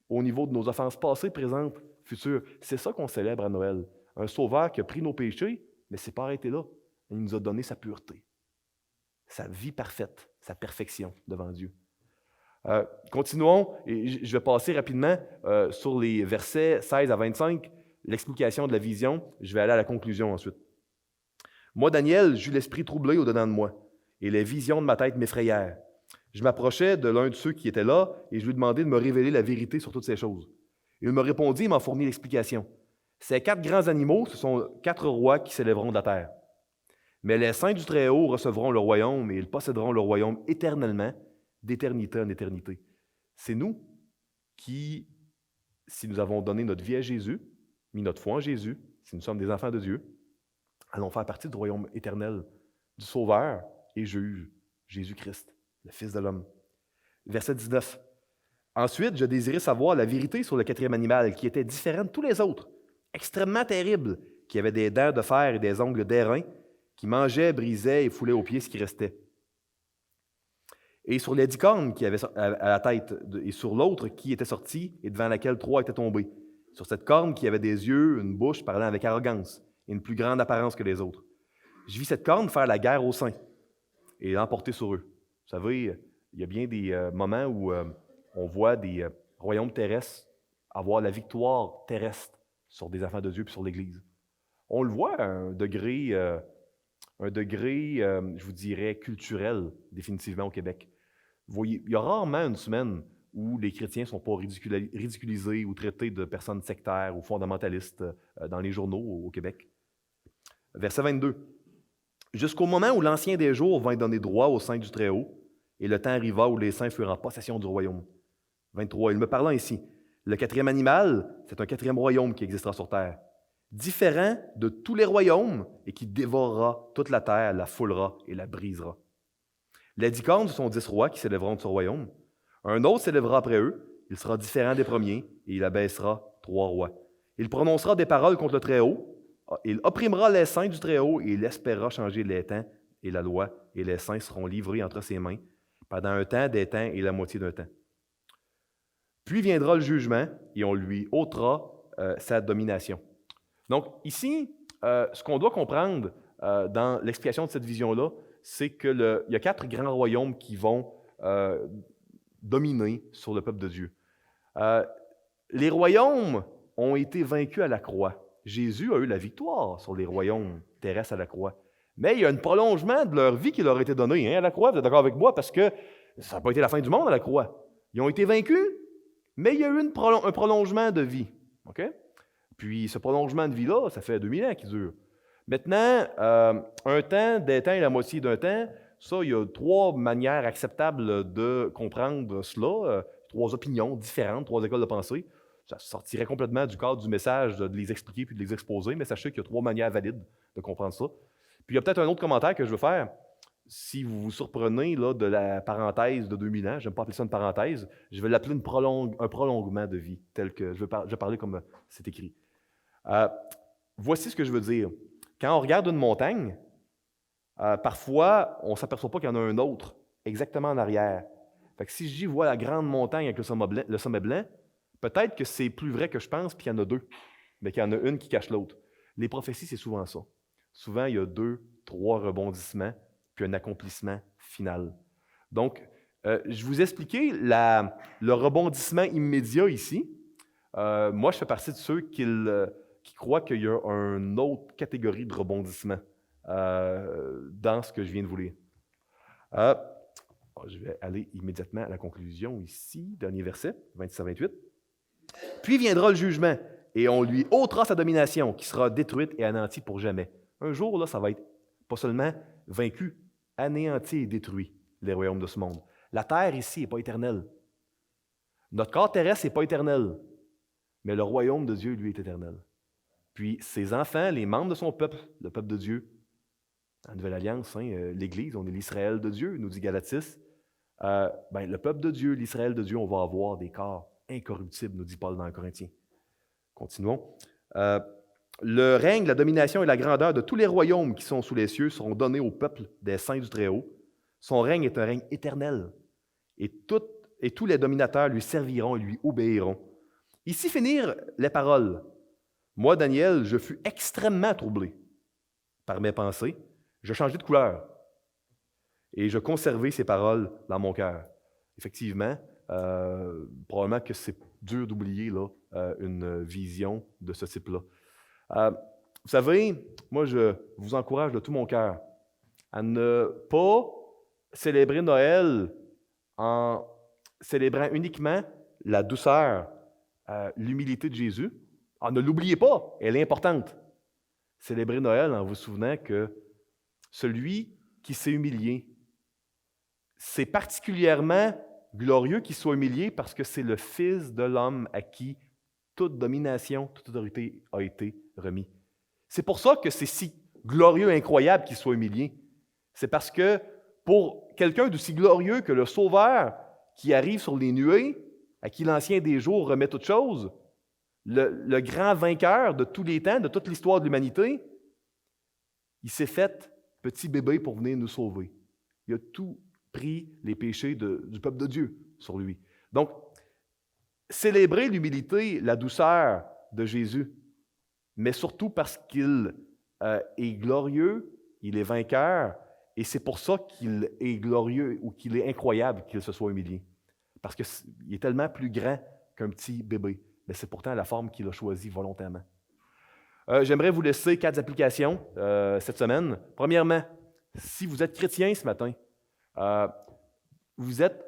Au niveau de nos offenses passées, présentes, futures, c'est ça qu'on célèbre à Noël. Un sauveur qui a pris nos péchés, mais c'est pas arrêté là. Il nous a donné sa pureté, sa vie parfaite, sa perfection devant Dieu. Continuons, et je vais passer rapidement sur les versets 16 à 25, l'explication de la vision. Je vais aller à la conclusion ensuite. Moi, Daniel, j'eus l'esprit troublé au-dedans de moi, et les visions de ma tête m'effrayèrent. Je m'approchai de l'un de ceux qui étaient là, et je lui demandai de me révéler la vérité sur toutes ces choses. Il me répondit et m'en fournit l'explication. Ces 4 grands animaux, ce sont 4 rois qui s'élèveront de la terre. Mais les saints du Très-Haut recevront le royaume, et ils posséderont le royaume éternellement, d'éternité en éternité. C'est nous qui, si nous avons donné notre vie à Jésus, mis notre foi en Jésus, si nous sommes des enfants de Dieu, allons faire partie du royaume éternel du Sauveur et Juge, Jésus-Christ, le Fils de l'homme. Verset 19. Ensuite, je désirais savoir la vérité sur le 4e animal, qui était différent de tous les autres, extrêmement terrible, qui avait des dents de fer et des ongles d'airain, qui mangeait, brisait et foulait aux pieds ce qui restait. Et sur les 10 cornes qui avaient à la tête, et sur l'autre qui était sortie et devant laquelle 3 étaient tombés. Sur cette corne qui avait des yeux, une bouche parlant avec arrogance et une plus grande apparence que les autres. Je vis cette corne faire la guerre aux saints et l'emporter sur eux. Vous savez, il y a bien des moments où on voit des royaumes terrestres avoir la victoire terrestre sur des enfants de Dieu et sur l'Église. On le voit à un degré, je vous dirais, culturel, définitivement au Québec. Vous voyez, il y a rarement une semaine où les chrétiens ne sont pas ridiculisés ou traités de personnes sectaires ou fondamentalistes dans les journaux au Québec. Verset 22. Jusqu'au moment où l'Ancien des jours vint donner droit aux saints du Très-Haut, et le temps arriva où les saints furent en possession du royaume. 23. Il me parla ainsi. Le 4e animal, c'est un 4e royaume qui existera sur terre, différent de tous les royaumes et qui dévorera toute la terre, la foulera et la brisera. Les 10 cornes, ce sont 10 rois qui s'élèveront de ce royaume. Un autre s'élèvera après eux, il sera différent des premiers, et il abaissera 3 rois. Il prononcera des paroles contre le Très-Haut, il opprimera les saints du Très-Haut, et il espérera changer les temps et la loi, et les saints seront livrés entre ses mains, pendant un temps, des temps et la moitié d'un temps. Puis viendra le jugement, et on lui ôtera sa domination. Donc ici, ce qu'on doit comprendre dans l'explication de cette vision-là, c'est qu'il y a 4 grands royaumes qui vont dominer sur le peuple de Dieu. Les royaumes ont été vaincus à la croix. Jésus a eu la victoire sur les royaumes terrestres à la croix. Mais il y a un prolongement de leur vie qui leur a été donné à la croix. Vous êtes d'accord avec moi? Parce que ça n'a pas été la fin du monde à la croix. Ils ont été vaincus, mais il y a eu un prolongement de vie. OK? Puis ce prolongement de vie-là, ça fait 2000 ans qu'il dure. Maintenant, un temps, des temps et la moitié d'un temps, ça, il y a 3 manières acceptables de comprendre cela, 3 opinions différentes, 3 écoles de pensée. Ça sortirait complètement du cadre du message de les expliquer puis de les exposer, mais sachez qu'il y a 3 manières valides de comprendre ça. Puis il y a peut-être un autre commentaire que je veux faire. Si vous vous surprenez là, de la parenthèse de 2000 ans, je n'aime pas appeler ça une parenthèse, je vais l'appeler un prolongement de vie, tel que je vais parler comme c'est écrit. Voici ce que je veux dire. Quand on regarde une montagne, parfois, on ne s'aperçoit pas qu'il y en a un autre exactement en arrière. Fait que si je dis, vois la grande montagne avec le sommet blanc, peut-être que c'est plus vrai que je pense, puis il y en a 2. mais qu'il y en a une qui cache l'autre. Les prophéties, c'est souvent ça. Souvent, il y a 2, 3 rebondissements, puis un accomplissement final. Donc, je vous ai expliqué le rebondissement immédiat ici. Moi, je fais partie de ceux qui croient qu'il y a une autre catégorie de rebondissement dans ce que je viens de vous lire. Je vais aller immédiatement à la conclusion ici, dernier verset, 26-28. « Puis viendra le jugement, et on lui ôtera sa domination, qui sera détruite et anéantie pour jamais. » Un jour, là, ça va être pas seulement vaincu, anéanti et détruit, les royaumes de ce monde. La terre ici n'est pas éternelle. Notre corps terrestre n'est pas éternel, mais le royaume de Dieu, lui, est éternel. Puis ses enfants, les membres de son peuple, le peuple de Dieu, en Nouvelle Alliance, l'Église, on est l'Israël de Dieu, nous dit Galatis. Le peuple de Dieu, l'Israël de Dieu, on va avoir des corps incorruptibles, nous dit Paul dans Corinthiens. Continuons. Le règne, la domination et la grandeur de tous les royaumes qui sont sous les cieux seront donnés au peuple des saints du Très-Haut. Son règne est un règne éternel, et tous les dominateurs lui serviront et lui obéiront. Ici finirent les paroles. Moi, Daniel, je fus extrêmement troublé par mes pensées. Je changeai de couleur et je conservai ces paroles dans mon cœur. Effectivement, probablement que c'est dur d'oublier là, une vision de ce type-là. Vous savez, moi, je vous encourage de tout mon cœur à ne pas célébrer Noël en célébrant uniquement la douceur, l'humilité de Jésus. Ne l'oubliez pas, elle est importante. Célébrez Noël en vous souvenant que celui qui s'est humilié, c'est particulièrement glorieux qu'il soit humilié parce que c'est le Fils de l'homme à qui toute domination, toute autorité a été remis. C'est pour ça que c'est si glorieux et incroyable qu'il soit humilié. C'est parce que pour quelqu'un d'aussi glorieux que le Sauveur qui arrive sur les nuées, à qui l'Ancien des jours remet toutes choses, le grand vainqueur de tous les temps, de toute l'histoire de l'humanité, il s'est fait petit bébé pour venir nous sauver. Il a tout pris les péchés du peuple de Dieu sur lui. Donc, célébrer l'humilité, la douceur de Jésus, mais surtout parce qu'il est glorieux, il est vainqueur, et c'est pour ça qu'il est glorieux ou qu'il est incroyable qu'il se soit humilié. Parce qu'il est tellement plus grand qu'un petit bébé. Mais c'est pourtant la forme qu'il a choisie volontairement. J'aimerais vous laisser 4 applications cette semaine. Premièrement, si vous êtes chrétien ce matin, vous êtes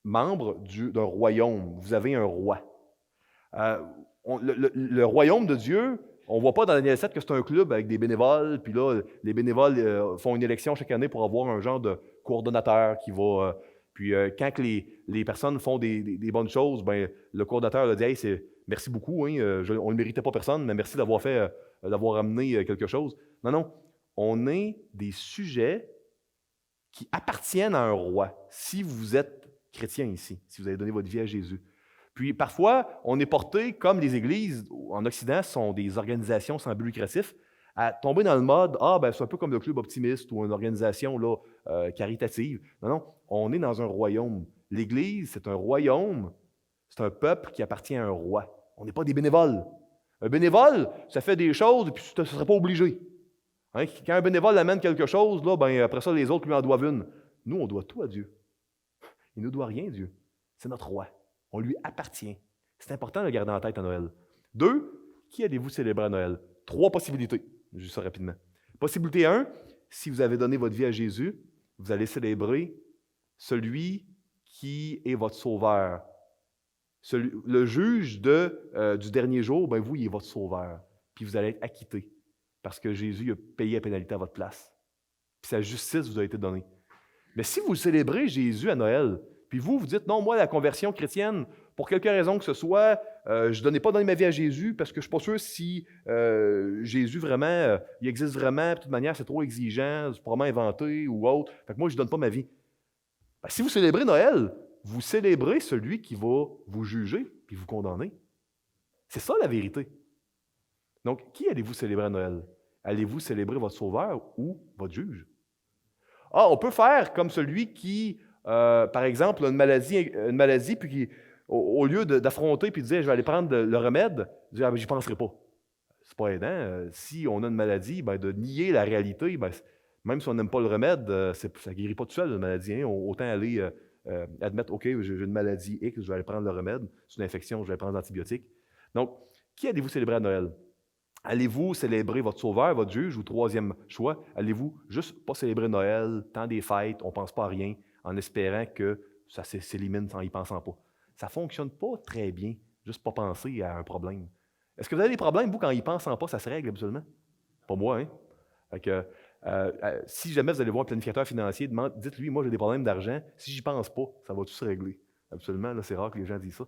membre d'un royaume. Vous avez un roi. Le royaume de Dieu, on ne voit pas dans Daniel 7 que c'est un club avec des bénévoles, puis là, les bénévoles font une élection chaque année pour avoir un genre de coordonnateur qui va... Puis quand les personnes font des bonnes choses, ben, le coordonnateur a dit « Hey, merci beaucoup, on ne méritait pas personne, mais merci d'avoir amené quelque chose. » Non, on est des sujets qui appartiennent à un roi, si vous êtes chrétien ici, si vous avez donné votre vie à Jésus. Puis parfois, on est porté, comme les églises en Occident sont des organisations sans but lucratif, à tomber dans le mode « c'est un peu comme le club optimiste ou une organisation là, caritative. » Non, on est dans un royaume. L'Église, c'est un royaume, c'est un peuple qui appartient à un roi. On n'est pas des bénévoles. Un bénévole, ça fait des choses et puis tu ne serais pas obligé. Quand un bénévole amène quelque chose, là, après ça, les autres lui en doivent une. Nous, on doit tout à Dieu. Il ne nous doit rien, Dieu. C'est notre roi. On lui appartient. C'est important de le garder en tête à Noël. 2, qui allez-vous célébrer à Noël? 3 possibilités. Juste ça rapidement. Possibilité 1, si vous avez donné votre vie à Jésus, vous allez célébrer celui qui est votre sauveur. Le juge du dernier jour, vous, il est votre sauveur. Puis vous allez être acquitté parce que Jésus a payé la pénalité à votre place. Puis sa justice vous a été donnée. Mais si vous célébrez Jésus à Noël, puis vous dites, non, moi, la conversion chrétienne, pour quelque raison que ce soit, je n'ai pas donné ma vie à Jésus parce que je ne suis pas sûr si Jésus vraiment, il existe vraiment, de toute manière, c'est trop exigeant, c'est probablement inventé ou autre. Fait que moi, je ne donne pas ma vie. Si vous célébrez Noël, vous célébrez celui qui va vous juger puis vous condamner. C'est ça la vérité. Donc, qui allez-vous célébrer à Noël? Allez-vous célébrer votre sauveur ou votre juge? On peut faire comme celui qui, par exemple, a une maladie puis qui, au lieu d'affronter puis de dire « je vais aller prendre le remède », dire « j'y penserai pas ». c'est pas aidant. Si on a une maladie, ben, de nier la réalité, ben, même si on n'aime pas le remède, ça ne guérit pas tout seul, la maladie. Hein? Autant aller admettre, OK, j'ai une maladie X, je vais aller prendre le remède. C'est une infection, je vais prendre l'antibiotique. Donc, qui allez-vous célébrer à Noël? Allez-vous célébrer votre sauveur, votre juge, ou troisième choix, allez-vous juste pas célébrer Noël, temps des fêtes, on ne pense pas à rien, en espérant que ça s'élimine en y pensant pas? Ça ne fonctionne pas très bien, juste pas penser à un problème. Est-ce que vous avez des problèmes, vous, quand y pensant pas, ça se règle absolument? Pas moi, hein? Fait que, si jamais vous allez voir un planificateur financier, dites-lui, moi j'ai des problèmes d'argent, si j'y pense pas, ça va tout se régler. Absolument, là, c'est rare que les gens disent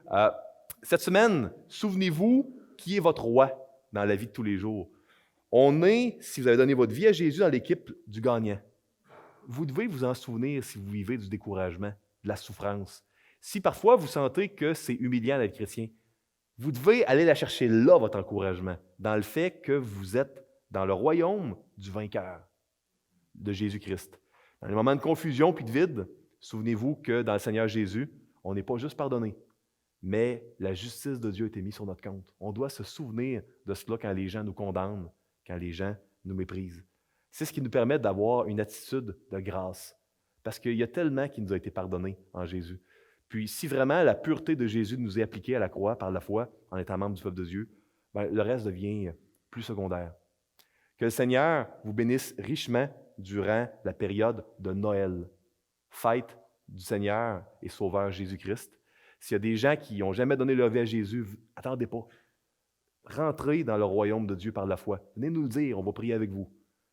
ça. Cette semaine, souvenez-vous qui est votre roi dans la vie de tous les jours. On est, si vous avez donné votre vie à Jésus, dans l'équipe du gagnant. Vous devez vous en souvenir si vous vivez du découragement, de la souffrance. Si parfois vous sentez que c'est humiliant d'être chrétien, vous devez aller la chercher là, votre encouragement, dans le fait que vous êtes dans le royaume du vainqueur, de Jésus-Christ. Dans les moments de confusion puis de vide, souvenez-vous que dans le Seigneur Jésus, on n'est pas juste pardonné, mais la justice de Dieu a été mise sur notre compte. On doit se souvenir de cela quand les gens nous condamnent, quand les gens nous méprisent. C'est ce qui nous permet d'avoir une attitude de grâce, parce qu'il y a tellement qui nous a été pardonné en Jésus. Puis si vraiment la pureté de Jésus nous est appliquée à la croix par la foi, en étant membre du peuple de Dieu, bien, le reste devient plus secondaire. Que le Seigneur vous bénisse richement durant la période de Noël, fête du Seigneur et Sauveur Jésus-Christ. S'il y a des gens qui n'ont jamais donné leur vie à Jésus, attendez pas. Rentrez dans le royaume de Dieu par la foi. Venez nous le dire, on va prier avec vous.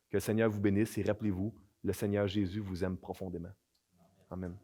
Que le Seigneur vous bénisse et rappelez-vous, le Seigneur Jésus vous aime profondément. Amen.